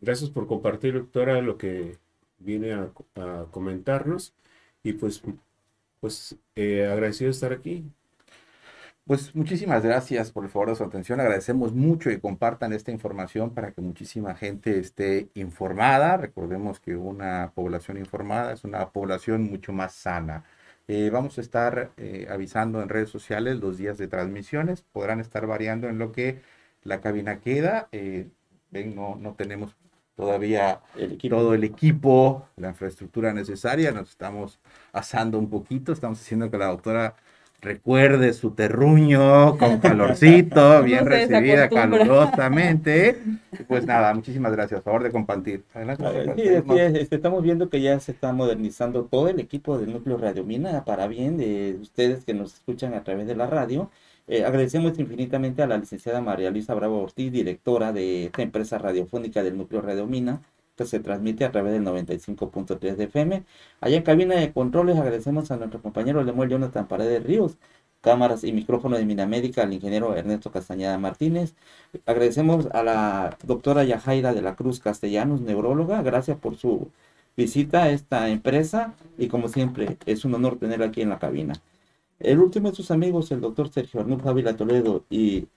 Gracias por compartir, doctora, lo que viene a comentarnos. Y pues agradecido de estar aquí. Pues muchísimas gracias por el favor de su atención. Agradecemos mucho que compartan esta información para que muchísima gente esté informada. Recordemos que una población informada es una población mucho más sana. Vamos a estar avisando en redes sociales los días de transmisiones. Podrán estar variando en lo que la cabina queda. Ven, no tenemos todavía todo el equipo, la infraestructura necesaria. Nos estamos asando un poquito. Estamos haciendo que la doctora recuerde su terruño con calorcito, bien No se recibida desacostumbra. calurosamente. Pues nada, muchísimas gracias. Favor de compartir. Adelante. Sí, así es, estamos viendo que ya se está modernizando todo el equipo del Núcleo Radio Mina para bien de ustedes que nos escuchan a través de la radio. Agradecemos infinitamente a la licenciada María Luisa Bravo Ortiz, directora de esta empresa radiofónica del Núcleo Radio Mina, que se transmite a través del 95.3 de FM. Allá en cabina de controles agradecemos a nuestro compañero Lemuel Jonathan Paredes Ríos, cámaras y micrófonos de Minamédica, al ingeniero Ernesto Castañeda Martínez. Agradecemos a la doctora Yajaira de la Cruz Castellanos, neuróloga. Gracias por su visita a esta empresa y como siempre es un honor tenerla aquí en la cabina. El último de sus amigos, el doctor Sergio Arnulfo Ávila Toledo y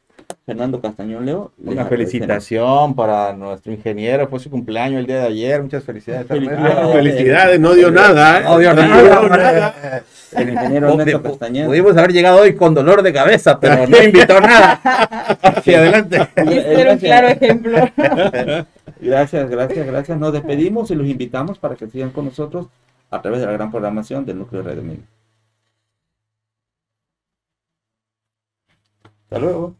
Fernando Castañón Leo. Una felicitación para nuestro ingeniero, fue su cumpleaños el día de ayer, muchas felicidades. Felicidades, no dio nada, ¿eh? No dio nada. El ingeniero Ernesto Castañeda. Pudimos haber llegado hoy con dolor de cabeza, pero no invitó nada. Hacia adelante. Este era un claro ejemplo. Gracias. Nos despedimos y los invitamos para que sigan con nosotros a través de la gran programación del Núcleo de Radio Mina. Hasta luego.